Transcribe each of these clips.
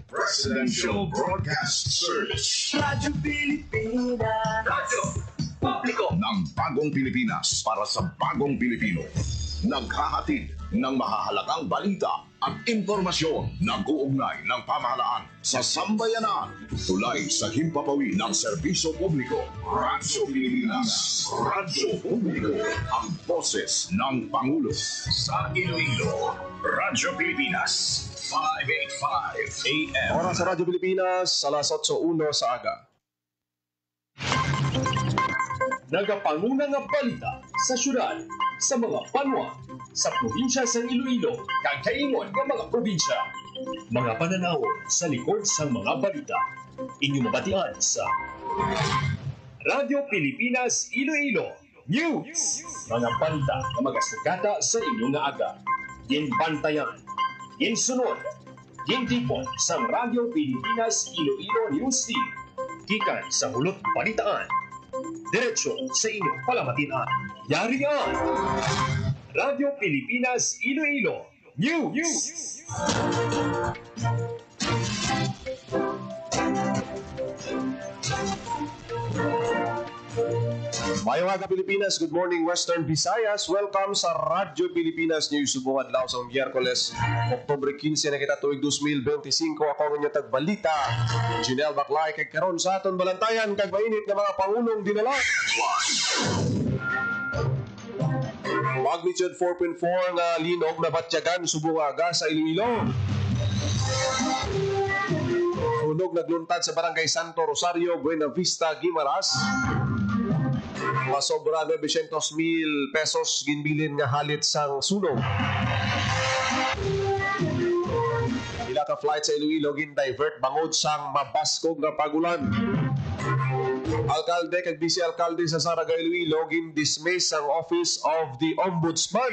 Presidential Broadcast Service. Radyo Pilipinas. Radyo Publiko ng Bagong Pilipinas para sa Bagong Pilipino. Naghahatid ng mahahalagang balita at impormasyon na uugnay ng pamahalaan sa sambayanan. Tulay sa himpapawid ng serbisyo publiko. Radyo Pilipinas. Radyo Publiko. Ang boses ng Pangulo. Sa Iloilo, Radyo Pilipinas. 585 AM. Oras sa Radyo Pilipinas, alas 8:01 sa aga. Nagapanguna nga balita sa syudad, sa mga banwa, sa probinsya sa Iloilo, kag kaingon nga mga probinsya. Mga pananawon sa likod sa mga balita. Inyong mabatian sa Radyo Pilipinas Iloilo News. Mga balita na magasugata sa inyong nga aga. Ginbantayan, ginsunod, gintipon sa Radyo Pilipinas Iloilo News Team. Gikan sa hulot balitaan. Diretso sa inyong palamatian. Yarian! Radyo Pilipinas Iloilo News! Mayong aga Pilipinas, good morning Western Visayas. Welcome sa Radyo Pilipinas News. Subong adlaw sa Miyerkules, Oktubre 15 na kita tuig 2025. Ako ang inyong tagbalita, Janelle Baclay, kay karon sa aton balantayan kag mainit na mga pangulong dinala. Magnitude 4.4 nga linog na batyagan subong aga sa Iloilo. Sunog nagluntad sa Barangay Santo Rosario, Buena Vista, Guimaras. Masobra 900,000 pesos ginbilin nga halit sang sunog. Ila ka flight sa Iloilo gin-divert bangod sang mabaskog nga pagulan. Alkalde kag vice alkalde sa Saraga, Iloilo gin-dismiss ang Office of the Ombudsman.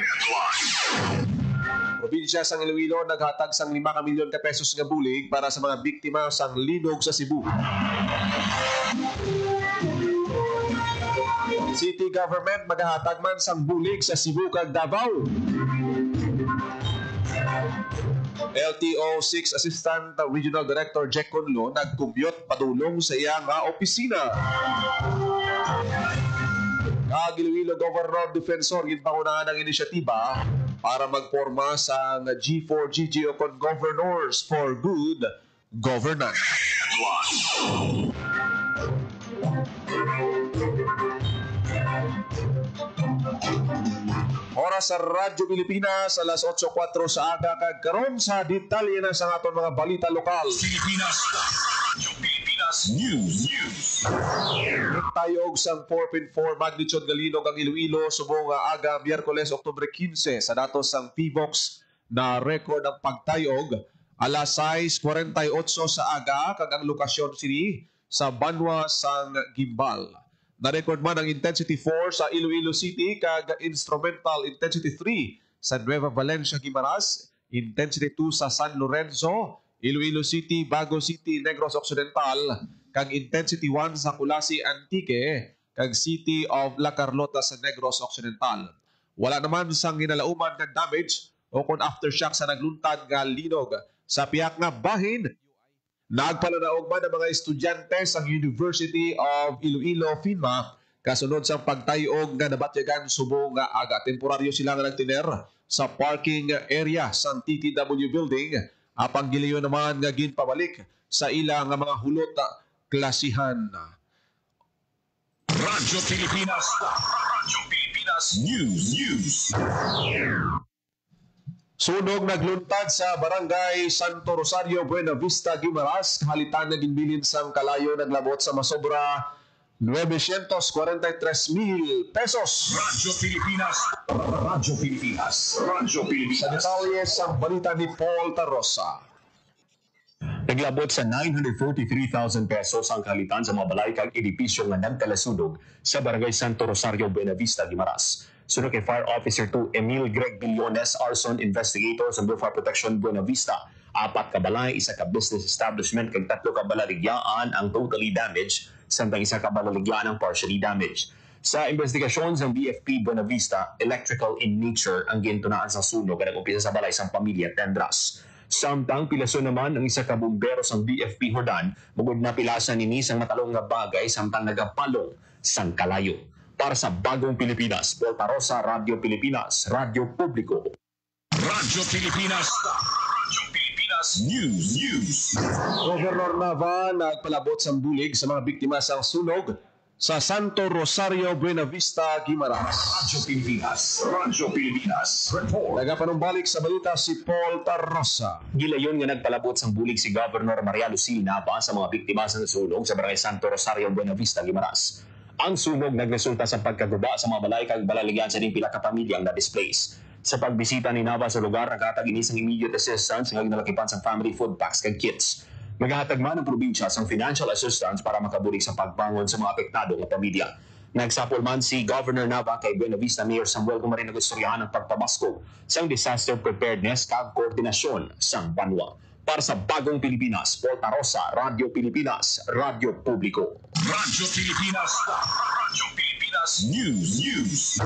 Probinsya sang Iloilo naghatag sang 5 milyon ka pesos nga bulig para sa mga biktima sang linog sa Cebu. City government maghahatag man sang bulig sa Cebu kag Davao. LTO-6 Assistant Regional Director Jack Conlo nagkumbyot padulong sa iyang opisina. Kag Iloilo Governor Defensor ginpangunahan ang inisyatiba para magporma sa G4GG o Governors for Good Governance. Oras sa Radyo Pilipinas, alas 8:04 sa aga kag karon sa detalye na sa aton mga balita lokal. Pilipinas. Radyo Pilipinas News. Tayog sang 4.4 magnitude galinog ang Iloilo subong aga Miyerkules, Oktubre 15 sa datos sang PBOX na record ang pagtayog alas 6:48 sa aga kag ang lokasyon sini sa Banwa sang Gimbal. Na-record man ang intensity 4 sa Iloilo City kag instrumental intensity 3 sa Nueva Valencia, Guimaras, intensity 2 sa San Lorenzo, Iloilo City, Bago City, Negros Occidental, kag intensity 1 sa Culasi, Antique, kag City of La Carlota sa Negros Occidental. Wala naman sang ginalauman ng damage o kung aftershock sa nagluntad nga linog sa piyak nga bahin. Nagpalanaog man ang mga estudyante sa University of Iloilo, FINMA, kasunod sa pagtayog nga nabatyagan subong nga aga. Temporaryo sila nga nagtiner sa parking area sa TTW building. Apang giliyo naman nga ginpabalik sa ilang nga mga hulot klasihan. Radyo Pilipinas. Radyo Pilipinas News. Sunog nagluntad sa Barangay Santo Rosario, Buena Vista, Guimaras. Kahalitan na ginbilin sang kalayo naglabot sa masobra 943,000 pesos. Radyo Pilipinas. Radyo Pilipinas. Radyo Pilipinas. Sa detalye sang balita ni Paul Tarosa. Naglabot sa 943,000 pesos ang kalitan sa mga balay kag edipisyo nga nagkalasudog sa Barangay Santo Rosario, Buena Vista, Guimaras. Sunod kay Fire Officer 2 Emil Greg Billones, Arson Investigator sa Bureau of Fire Protection, Buena Vista. 4 ka balay, 1 ka business establishment kag 3 ka balaligyaan ang totally damaged, samtang 1 ka balaligyaan ang partially damaged. Sa investigasyon ng BFP Buena Vista, electrical in nature ang gintunaan sa sunog at nag-umpisa sa balay sang pamilya Tendras. Samtang pilason naman ang isa ka bumbero sang BFP Hordan, bugod na pilasan nini sang matalong nga bagay samtang nagapalong sang kalayo. Para sa Bagong Pilipinas, Volta Rosa, Radio Pilipinas, Radio Publiko. Radyo Pilipinas. Radyo Pilipinas News. Governor Nava nagpalabot sa bulig sa mga biktima sa sunog sa Santo Rosario, Buena Vista, Guimaras. Radyo Pilipinas. Radyo Pilipinas. Report. Nagapanumbalik sa balita si Paul Tarrosa. Gilayon nga nagpalabot sang bulig si Governor Maria Lucille Nava sa mga biktima sa sunog sa Barangay Santo Rosario, Buena Vista, Guimaras. Ang sunog nagresulta sa pagkaguba sa mga balay kag balaligyan sa ding pila ka pamilyang na-displace. Sa pagbisita ni Nava sa lugar, naghatag ini sang immediate assistance nga ginalakipan sa family food packs kag kits. Maghahatag man ang probinsya sang financial assistance para makabulig sa pagbangon sa mga apektado nga pamilya. Nagsapol man si Governor Nava kay Buena Vista Mayor Samuel Gumarin na gustoryahan ng pagpabasko sang disaster preparedness kag koordinasyon sang banwa. Para sa Bagong Pilipinas, Volta Rosa, Radio Pilipinas, Radio Publiko. Radyo Pilipinas. Radyo Pilipinas News.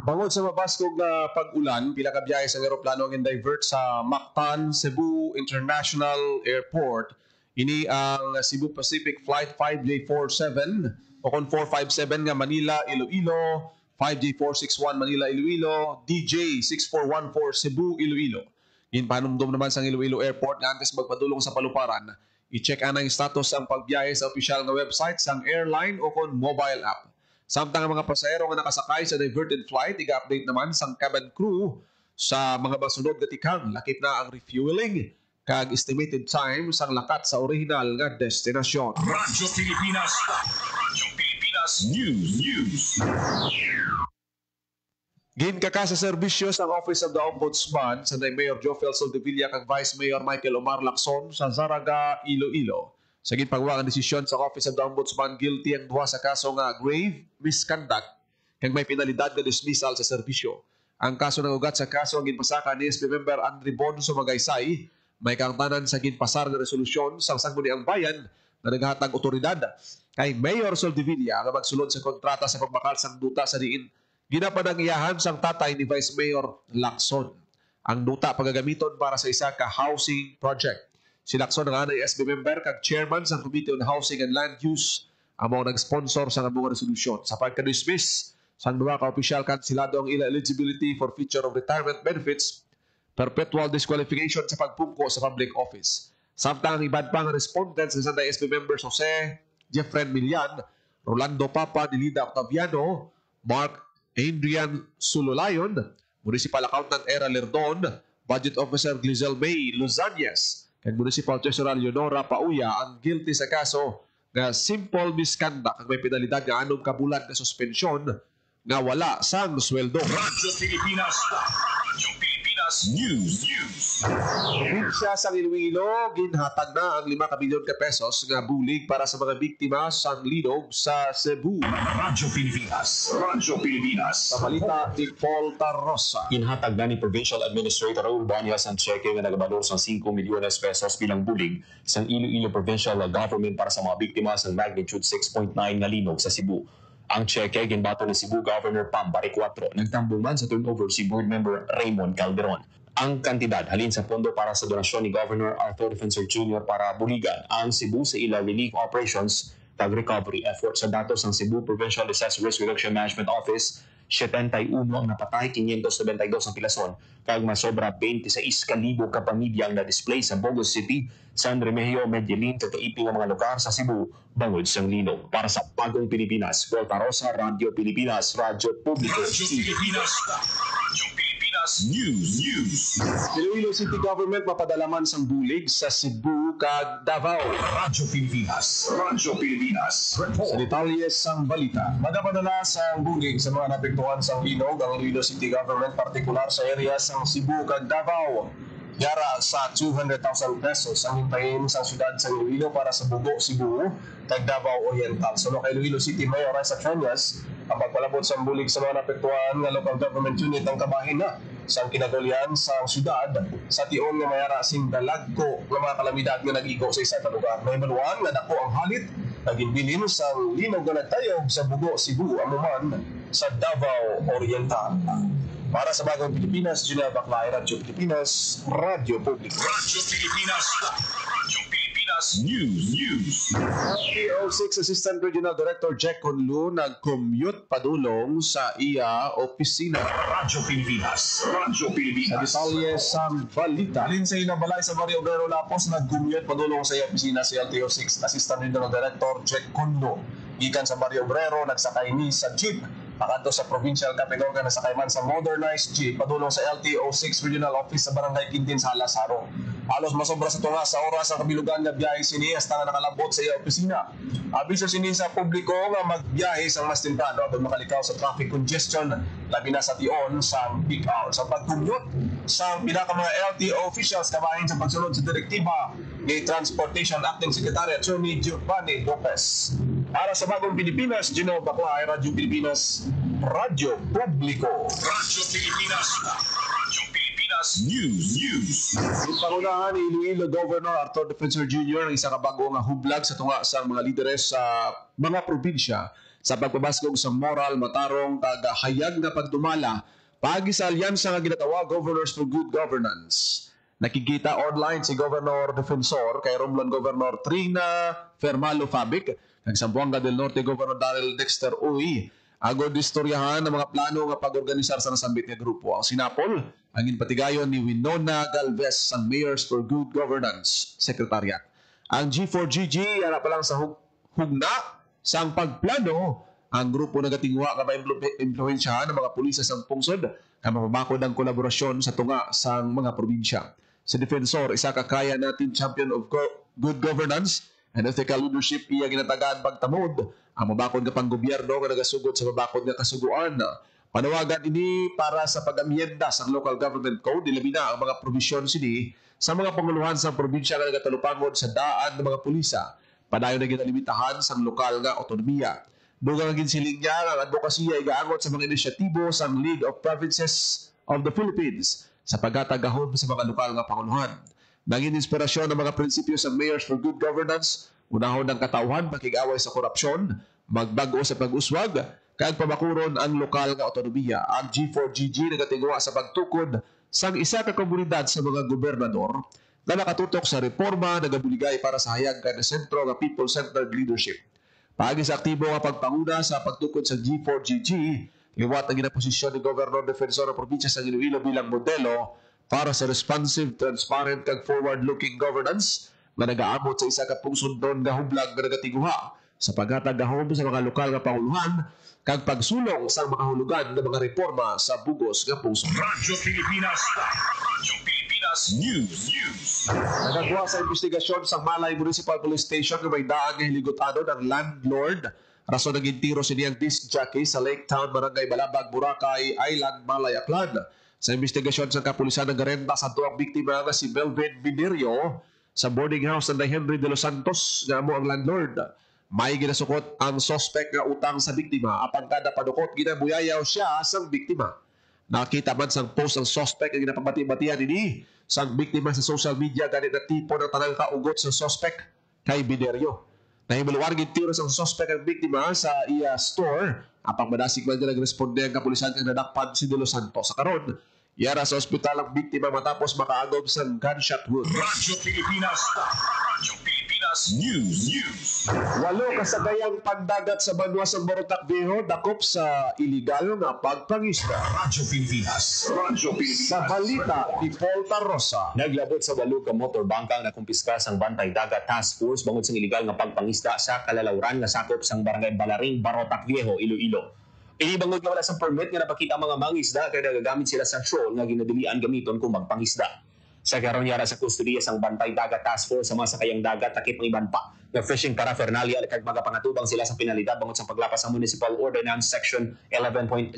Bangod sa mabaskog na pag-ulan, pila ka biyahe sa eroplano ang divert sa Mactan, Cebu International Airport. Ini ang Cebu Pacific Flight 5J47 o kon 457 nga Manila, Iloilo, 5J461 Manila, Iloilo, DJ6414 Cebu, Iloilo. Ginpanumdum naman sa Iloilo Airport nga antes magpadulong sa paluparan, i-check ang status ang pagbiyahe sa opisyal nga website sang airline o kon mobile app. Samtang ang mga pasahero nga nakasakay sa diverted flight, iga-update naman sang cabin crew sa mga masunod nga tikang lakip na ang refueling kag estimated time sang lakat sa original nga destinasyon. Radyo Pilipinas. Radyo Pilipinas News. Ginkaka sa serbisyo sa Office of the Ombudsman sa Mayor Jofel Soldevilla kag Vice Mayor Michael Omar Lacson sa Zaraga, Iloilo. Sa ginpagawa ang desisyon sa Office of the Ombudsman, guilty ang duha sa kaso nga grave misconduct kag may penalidad nga dismissal sa serbisyo. Ang kaso nangugat sa kaso ang ginpasaka ni SB member Andre Bonso Magaysay, may kangtanan sa ginpasar nga resolusyon sa Sangguniang Bayan na naghatag otoridad kay Mayor Soldevilla nga magsulod sa kontrata sa pagbakal sang duta sa diin ginapanangyahan sang tatay ni Vice Mayor Lacson. Ang duta pagagamiton para sa isa ka housing project. Si Lacson nga na SB member kag chairman sa Committee on Housing and Land Use ang mga nag-sponsor sa mga resolusyon. Sa pagka-dismiss sang duha ka opisyal kansilado ang ila eligibility for future of retirement benefits, perpetual disqualification sa pagpungko sa public office. Samtang ang ibad pang respondents sa Sunday SB members Jose Jeffren Milian, Rolando Papa, Nilida Octaviano, Mark Adrian Sulolayon, Municipal Accountant Era Lerdon, Budget Officer Glizel May Luzanyes, kag Municipal Treasurer Leonora Pauya ang guilty sa kaso nga simple misconduct kag may penalidad nga 6 ka bulan na suspensyon nga wala sang sweldo. Radyo Pilipinas. Radyo Pilipinas News. Probinsya sa Iloilo, ginhatag na ang 5 ka milyon ka pesos nga bulig para sa mga biktima sang linog sa Cebu. Radyo Pilipinas. Radyo Pilipinas. Sa balita ni Paul Tarrosa. Inhatag na ni Provincial Administrator Raul Banyas ang cheque nga nagabalor sa 5 milyones pesos bilang bulig sa Iloilo Provincial Government para sa mga biktima sa magnitude 6.9 nga linog sa Cebu. Ang cheque ginbato ni Cebu Governor Pam Bariccuatro. Nagtambong man sa turnover si Board Member Raymond Calderon. Ang kantidad halin sa pondo para sa donasyon ni Governor Arthur Defensor Jr. para buligan ang Cebu sa ila relief operations tag recovery effort sa datos ng Cebu Provincial Disaster Risk Reduction Management Office. 71 ang napatay, 592 ang pilason, kag masobra 26,000 ka pamilya ang na-display sa Bogos City, San Remigio, Medellin, kakaiping ang mga lugar sa Cebu, bangod sang linog. Para sa Bagong Pilipinas, Volta Rosa, Radio Pilipinas, Radio Publiko. Radyo Pilipinas. Radyo Pilipinas News. Iloilo City Government mapadalaman sang bulig sa Cebu kag Davao. Radyo Pilipinas. Radyo Pilipinas. Sa Report. detalye sang balita. Magapadala sang bulig sa mga napektuhan sang linog ang Iloilo City Government, partikular sa area sang Cebu kag Davao. Yara sa 200,000 pesos ang hintayin sa syudad sa Iloilo para sa Bugo, Cebu, kag Davao Oriental. So, kay Iloilo City Mayor Raisa Treñas, ang pagpalabot sa bulig sa mga napektuhan ng local government unit ang kabahin na sa kinagulyan sa syudad sa tion nga mayara sing dalagko ng mga kalamidad nga nag-igo sa isa ka lugar. May baluan nga dako ang halit naging bilin sa linog nga nagtayog sa Bugo, Cebu, amuman sa Davao Oriental. Para sa Bagong Pilipinas, Junel Baclay, Radyo Pilipinas, Radyo Publiko. Radyo Pilipinas. Radyo Pilipinas News. LTO6 Assistant Regional Director Jack Conlu nag-commute padulong sa iya opisina. Radyo Pilipinas. Radyo Sa Pilipinas. detalye sa balita. Alin sa ilang balay sa Mario Obrero Lapos, nag-commute padulong sa iya opisina si LTO6 Assistant Regional Director Jack Conlu. Gikan sa Mario Obrero, nagsakay ni sa jeep. Pakanto sa Provincial Capital na sakay man sa modernized jeep padulong sa LTO6 Regional Office sa Barangay Quintin sa Alasaro. Halos masobra sa tunga sa oras ang kabilugan nga biyahe sini hasta na nakalabot sa iya opisina. Abiso sini sa publiko nga magbiyahe sa mas temprano aron makalikaw sa traffic congestion labi na sa tion sa peak hour. Sa pag-commute sa pinaka mga LTO officials kabahin sa pagsunod sa direktiba ni Transportation Acting Secretary Attorney Giovanni Lopez. Para sa Bagong Pilipinas, Gino Baclay, Radyo Pilipinas, Radyo Publiko. Radyo Pilipinas. Radyo Pilipinas News. Yung pangunahan ni Iloilo Governor Arthur Defensor Jr. ang isa ka bago nga hublag sa tunga sa mga lideres sa mga probinsya sa pagpabaskog sa moral, matarong, tagahayag na pagdumala pagi sa alyansa nga ginatawa Governors for Good Governance. Nakikita online si Governor Defensor kay Romblon Governor Trina Fermalo Fabic kag Zamboanga del Norte Governor Daryl Dexter Uy agod istoryahan ang mga plano nga pag-organisar sa nasambit nga grupo. Ang sinapol ang inpatigayon ni Winona Galvez ang Mayors for Good Governance Secretariat. Ang G4GG ara pa lang sa hugna sang pagplano ang grupo nagatingwa nga maimpluwensyahan ng mga pulis sa pungsod nga mapabakod ang kolaborasyon sa tunga sang mga probinsya. Si Defensor, isa ka kaya natin champion of good governance and ethical leadership iya ginatagaan pagtamod ang mabakod nga panggobyerno nga nagasugod sa mabakod nga kasuguan. Panawagan ini para sa pag-amyenda sa local government code, ilabi na ang mga probisyon sini sa mga panguluhan sa probinsya nga nagatalupangod sa daan ng mga pulisa. Padayon na ginalimitahan sa lokal nga otonomiya. Dugang ginsiling niya ang advokasya igaangot sa mga inisyatibo sa League of Provinces of the Philippines sa paghatagahon sa mga lokal nga panguluhan. Naging inspirasyon ng mga prinsipyo sa Mayors for Good Governance, unahon ng katauhan, pakig-away sa korupsyon, magbago sa pag-uswag, kag pamakuron ang lokal nga otonomiya. Ang G4GG nagatigwa sa pagtukod sang isa ka komunidad sa mga gobernador na nakatutok sa reforma nagabuligay para sa hayag ka na sentro nga people-centered leadership. Paagi sa aktibo nga pagpanguna sa pagtukod sa G4GG, liwat ang ginaposisyon ni Governor Defensor ng Probinsya sa Iloilo bilang modelo para sa responsive, transparent kag forward-looking governance na nagaamot sa isa ka pungsundon nga hublag nga nagatiguha sa paghatagahom sa mga lokal nga panguluhan kag pagsulong sa makahulugan ng mga reforma sa bugos nga pungsod. Radyo Pilipinas. Radyo Pilipinas News. Nagagawa sa investigasyon sa Malay Municipal Police Station nga may daan nga hiligutan ng landlord. Rason ng intiro siniyang disc jockey sa Lake Town, Barangay Balabag, Boracay Island, Malay, Aklan. Sa investigasyon sa kapulisan ng Garenda sa tuwang biktima nga si Melvin Minerio sa boarding house ng Henry de los Santos nga mo ang landlord. May ginasukot ang suspect nga utang sa biktima apang kada padukot ginabuyayaw siya sang biktima. Nakita man sang post ang suspect ang ginapabati-batian ini sang biktima sa social media ganit na tipo ng tanang kaugot sa suspect kay Minerio. Nahimaluwar gintiro sang suspect ang biktima sa iya store apang madasig man nga nagresponde ang kapulisan kang nadakpan si De Los Santos. Sa karon, yara sa ospital ang biktima matapos makaagom sa gunshot wound. Radyo Pilipinas. Radyo Pilipinas News. Walo kasagayang pandagat sa banwa sa Morotac Viejo dakop sa iligal nga pagpangista. Radyo Pilipinas. Radyo Pilipinas. Sa balita ni Paul Tarrosa. Naglabot sa walog ka motorbangka na kumpiska sang Bantay Dagat Task Force bangod sang iligal nga pagpangisda sa kalalawran nga sakop sang Barangay Balaring, Barotac Viejo, Iloilo. Inibangod nga wala sang permit nga napakita ang mga mangisda kaya nagagamit sila sa troll nga ginadilian gamiton kung magpangisda. Sa karon yara sa kustudiya sang Bantay Dagat Task Force sa mga sakayang dagat takip ng iban pa nga fishing paraphernalia kag magapangatubang sila sa penalidad bangod sa paglapas sa Municipal Ordinance Section 11.06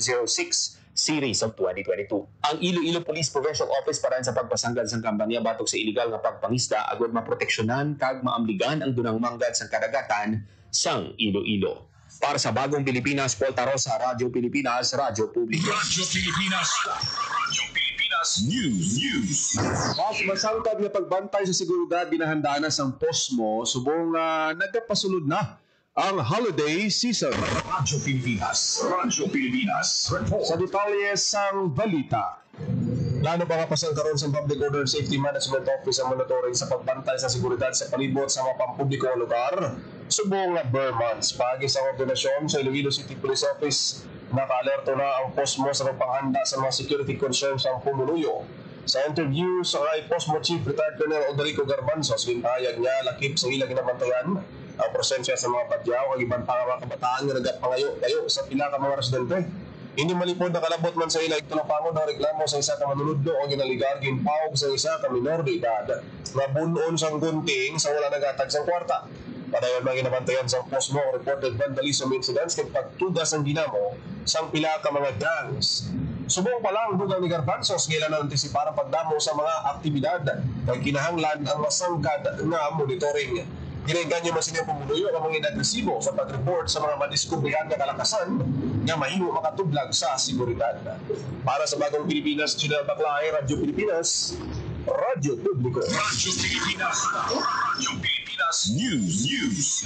Series of 2022. Ang Iloilo Police Provincial Office para sa pagpasanggad sang kampanya batok sa iligal nga pagpangisda agud maproteksyonan kag maamligan ang dunang manggad sa kadagatan sang Iloilo. Para sa Bagong Pilipinas, Paul Tarosa, Radyo Pilipinas, Radyo Publiko. Radyo Pilipinas. Radyo Pilipinas News. Mas masangkad nga pagbantay sa seguridad ginahanda na sang POSMO subong nagapasulod na ang holiday season. Radyo Pilipinas. Radyo Pilipinas. Report. Sa detalye sang balita. Lalo pa kapasang karon sa Public Order Safety Management Office ang monitoring sa pagbantay sa seguridad sa palibot sa mga pampublikong lugar subong nga Burmans. Pagi sa koordinasyon sa Iloilo City Police Office, naka-alerto na ang POSMO sa pagpanghanda sa mga security concerns ang pumuluyo. Sa interview sa kay POSMO Chief Retired Colonel Odrico Garbanzos, ginpahayag niya lakip sa ilang ginabantayan ang presensya sa mga badyaw kag ibang mga kabataan nga nagapangayo sa pila ka mga residente. Hindi malipod na kalabot man sa ila itulapangod ang reklamo sa isa ka manunudlo o ginaligar ginpawag sa isa ka minor de edad nga bunon sang gunting sa wala nagatag sang kwarta. Padayon mga ginabantayan sa POSMO ang reported vandalism incidents kay pagtugas ang ginamo sang pila ka mga gangs. Subong pa lang dugang ni Garbanzos ngila na antisipar ang pagdamo sa mga aktibidad kay kinahanglan ang masangkad nga monitoring. Ginaganyo man silang pumuluyo ang mga inagresibo sa pag-report sa mga madiskubrihan na kalakasan nga mahimo makatublag sa seguridad. Para sa Bagong Pilipinas, Junel Baclay, Radyo Pilipinas, Radyo Publiko. Radyo Pilipinas. Radyo Pilipinas News.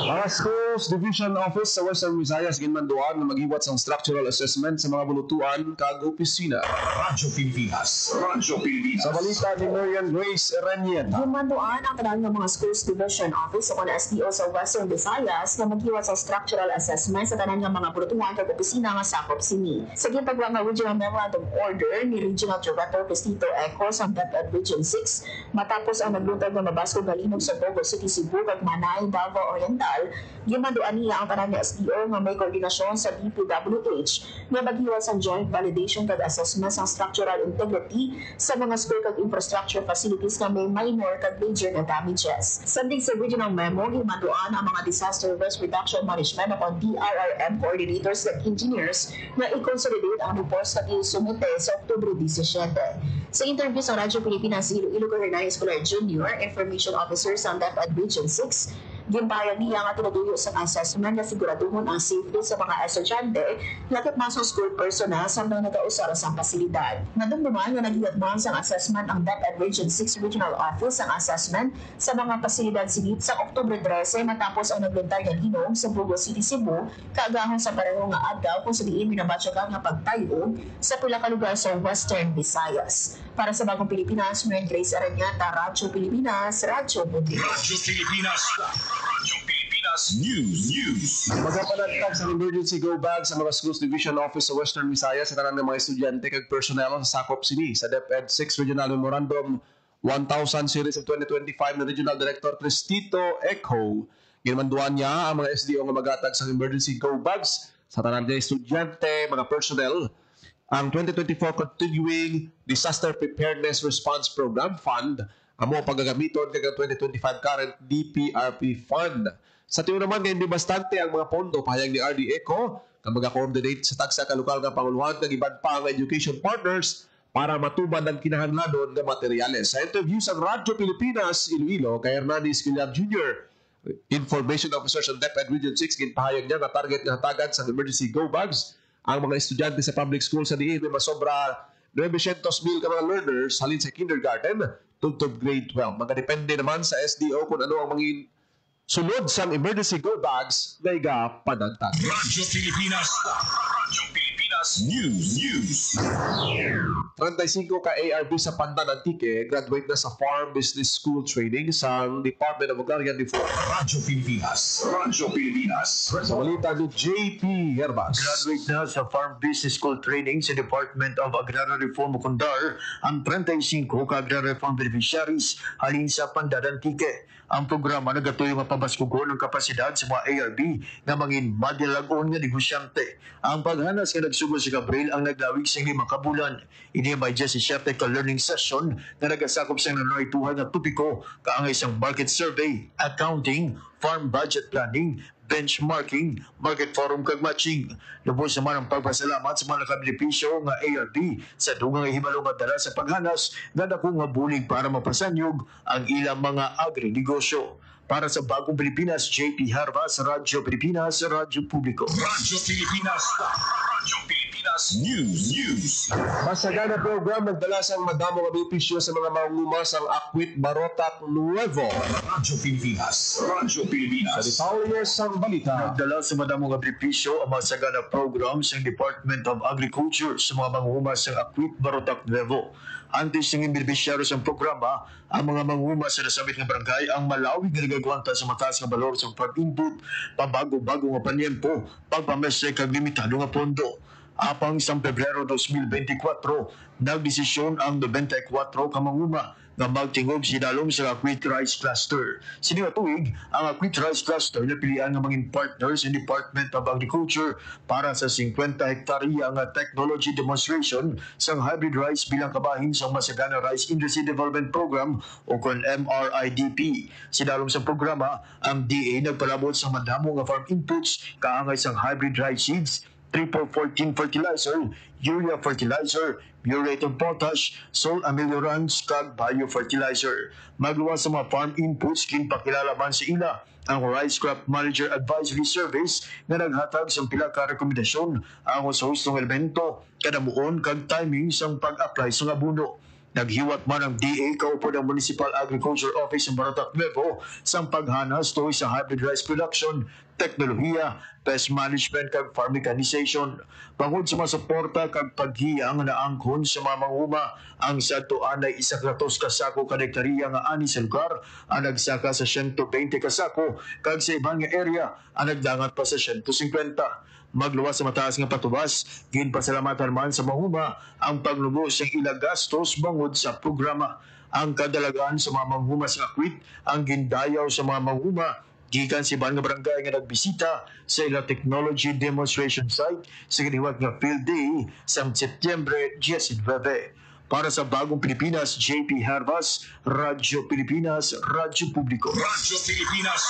Mga Schools Division Office sa Western Visayas ginmanduan na maghiwat sang structural assessment sa mga bulutuan kag opisina. Radyo Pilipinas. Radyo Pilipinas. Sa balita ni Marian Grace Erenieta. Gimanduan ang tanan ng mga Schools Division Office o SDO sa Western Visayas na maghiwat sa structural assessment sa tanan ng mga bulutuan kag opisina nga sakop sini. Sa gintagwa nga Regional Memorandum Order ni Regional Director Cristito Ecos ang DepEd Region 6 matapos ang naglutad ng Mabasco Galinog sa Bogo City, Cebu ug Manay, Davao Oriental, gimanduan niya ang tanan ng SDO nga may koordinasyon sa DPWH nga maghiwat sa joint validation kag assessment sa structural integrity sa mga school kag infrastructure facilities nga may minor kag major na damages. Sanding sa regional memo, gimanduan ang mga disaster risk reduction management o DRRM coordinators ug engineers nga i-consolidate ang reports kag isumite sa Oktubre 17. Sa interview sa Radyo Pilipinas, Iloilo Coronel Escolar Jr., Information Officer sa DepEd Region 6, gimpahayag niya nga tinaduyo sa assessment na siguraduhon ang safety sa mga estudyante lakip man sa school personnel sa mga nag-ausara sa pasilidad. Nadumduman nga naghihatman sa assessment ang DepEd Region 6 Regional Office ang assessment sa mga pasilidad silid sa Oktubre 13 matapos ang nagluntay nga linog sa Bogo City, Cebu kaagahon sa pareho nga adlaw kung sa diin minabatyagan nga pagtayo sa pila ka lugar sa Western Visayas. Para sa Bagong Pilipinas, Marian Grace Aranyata, Radyo Pilipinas, Radyo Publiko. Radyo Pilipinas. Radyo Pilipinas News. Magapanagtag sa emergency go bag sa mga Schools Division Office sa Western Visayas sa tanan ng mga estudyante kag personnel sa sakop sini sa DepEd 6 Regional Memorandum 1000 Series of 2025 na Regional Director Cristito Eco. Ginmanduan niya ang mga SDO nga magatag sa emergency go bags sa tanan ng estudyante, mga personnel. Ang 2024 Continuing Disaster Preparedness Response Program Fund amo paggagamiton kag 2025 current DPRP Fund. Sa tiyo naman ngayon di bastante ang mga pondo pahayag ni RD Eco nga mag-coordinate sa tagsa ka lokal nga panguluhan kag iban pa ang education partners para matuban ang kinahanglanon nga materyales. Sa interview sa Radyo Pilipinas Iloilo kay Hernandez Guillam Jr., Information Officer sa DepEd Region 6, ginpahayag niya nga target nga hatagan sa emergency go bags ang mga estudyante sa public school sa diin may masobra 900,000 ka mga learners halin sa kindergarten tungtod grade 12. Magdepende naman sa SDO kung ano ang mga sunod sang emergency go bags na iga panagtag. Radyo Pilipinas. Radyo Pilipinas News. 35 ka ARB sa Pandan Antique graduate na sa Farm Business School Training sa Department of Agrarian Reform. Radyo Pilipinas. Radyo Pilipinas. Sa balita ni JP Herbas. Graduate na sa Farm Business School Training sa Department of Agrarian Reform Mukundar ang 35 ka Agrarian Reform beneficiaries halin sa Pandan Antique. Ang programa nagatuloy mapabaskugon ng kapasidad sa mga ARB na mangin madilagon nga negosyante. Ang paghanas nga nagsugod si Gabriel ang naglawig sa 5 ka bulan. Ini may just siya ka learning session na nagasakop sa nanaytuhan na tupiko kaangay isang market survey, accounting, farm budget planning, benchmarking, market forum kag matching. Lubos naman ang pagpasalamat sa mga nakabenepisyo nga ARB sa dugang hibalo nga dala sa paghanas na dako nga bulig para mapasanyog ang ilang mga agri-negosyo. Para sa Bagong Pilipinas, JP Harvas, Radyo Pilipinas, Radyo Publiko. Radyo Pilipinas. Radyo Pilipinas Pilipinas News. Masagana program nagdala sang madamo nga benepisyo sa mga manguma sang Akwit Barotac Nuevo. Radyo Pilipinas. Sa detalye sang balita. Nagdala sa madamong benepisyo ang masagana program sa Department of Agriculture sa mga manghuma sa Akwit Barotac Nuevo. Antes ng benepisyaro sa programa, ang mga manghuma sa nasabit ng barangay ang malawig na nagagwanta sa mataas nga balor sa farm input, pabago-bago nga panyempo, pagpamesay kag limitado nga pondo. Apang sa Pebrero 2024, nagdesisyon ang 94 ka manghuma nga magtingog sinalom sa Akwit Rice Cluster. Sini nga tuig, ang Akwit Rice Cluster napilian nga maging partners in Department of Agriculture para sa 50 hektarya nga technology demonstration sang hybrid rice bilang kabahin sa Masagana Rice Industry Development Program o kon MRIDP. Sinalom sa programa, ang DA nagpalabot sa madamo nga farm inputs kaangay sang hybrid rice seeds, triple 14 fertilizer, urea fertilizer, muriate of potash, soil ameliorants, kag biofertilizer. Magluwas sa mga farm inputs, kinpakilala man sa ila ang Rice Crop Manager Advisory Service na naghatag sa pila ka rekomendasyon ang sa hustong elemento, kadamuon kag timing sa pag-apply sa abono. Naghiwat man ang DA kaupo ng Municipal Agriculture Office ng Barotac Nuevo sa paghanas tuloy sa hybrid rice production, teknolohiya, pest management kag farm mechanization. Bangod sa mga suporta kag paghiyang na angkon sa mga manghuma, ang satuan ay 100 kasako ka hektarya nga ani sa lugar ang nagsaka sa 120 kasako kag sa ibang nga area ang nagdangat pa sa 150. Magluwas sa mataas nga patubas, ginpasalamatan man sa manghuma ang paglubos ng ilang gastos bangod sa programa. Ang kadalagaan sa mga manghuma sa Akwit ang gindayaw sa mga manghuma gikan si iban nga barangay nga nagbisita sa ilang technology demonstration site sa giniwag nga field day sa Setyembre 19. Para sa Bagong Pilipinas, JP Hervas, Radyo Pilipinas, Radyo Publiko. Radyo Pilipinas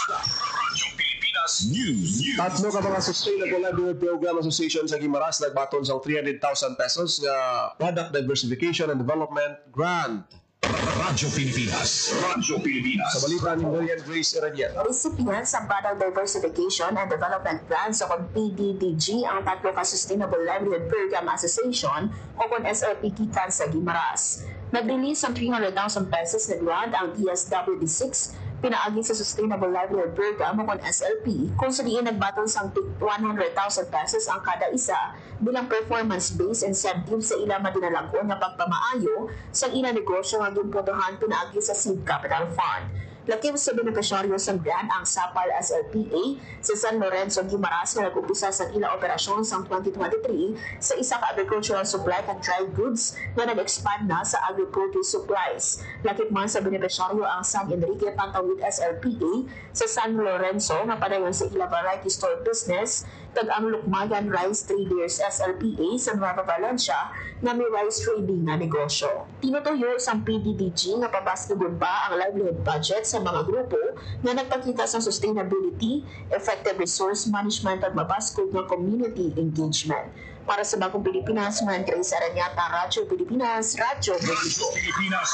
News. Tatlo ka mga Sustainable Livelihood Program Association sa Guimaras nagbaton sa 300,000 pesos nga Product Diversification and Development Grant. Radyo Pilipinas. Sa balita ni Marian Grace Iranian. Recipient sa Product Diversification and Development Grant sa PDDG ang tatlo ka Sustainable Livelihood Program Association o kon SLP Kikan sa Guimaras. Nag-release ng 300,000 pesos na grant ang DSWD6 pinaagi sa Sustainable Livelihood Program o kon SLP kung sa diin nagbatol sang 100,000 pesos ang kada isa bilang performance-based incentive sa ilang madinalagon na pagpamaayo sa ilang negosyo nga ginpuntuhan pinaagi sa Seed Capital Fund. Lakim sa benepisyaryo sa grant ang SAPAL SLPA sa San Lorenzo, Guimaras na nag-upisa sa ilang operasyon sa 2023 sa isa ka agricultural supply and dry goods na nag-expand na sa agri-produce supplies. Lakip man sa benepisyaryo ang San Enrique Pantawid SLPA sa San Lorenzo na padayon sa ilang variety store business kag ang Lukmayan Rice Traders SLPA sa Nueva Valencia na may rice trading na negosyo. Tinutuyo sa PDDG nga pabaskibon pa ang livelihood budget sa mga grupo na nagpakita sa sustainability, effective resource management at mabaskog ng community engagement. Para sa Bagong Pilipinas, Marian Grace Aranyata, Radyo Pilipinas, Radyo Pilipinas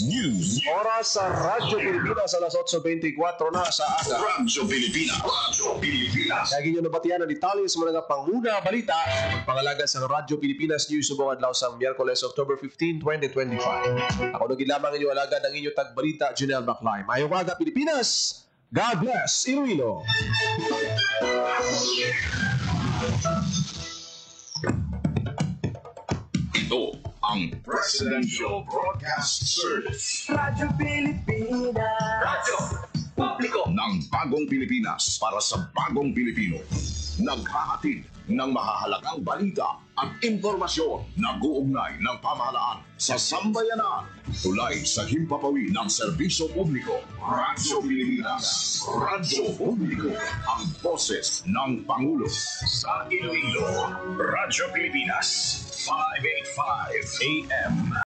News. Oras sa Radyo Pilipinas alas 8:24 na sa aga. Radyo Pilipinas. Lagi nyo nabatian ang detalye sa mga panguna balita pangalaga sa Radyo Pilipinas News subong adlaw sa Miyerkules, October 15, 2025. Ako naging lamang inyo alagad ang inyo tagbalita, Junel Baclay. Mayong aga Pilipinas. God bless Iloilo. Ito ang Presidential Broadcast Service. Radyo Pilipinas. Radyo Publiko ng Bagong Pilipinas para sa Bagong Pilipino. Naghahatid ng mahahalagang balita at impormasyon na guugnay ng pamahalaan sa sambayanan. Tulay sa himpapawid ng serbisyo publiko. Radyo Pilipinas. Radyo Publiko. Ang boses ng Pangulo sa Iloilo. Radyo Pilipinas. 585 AM.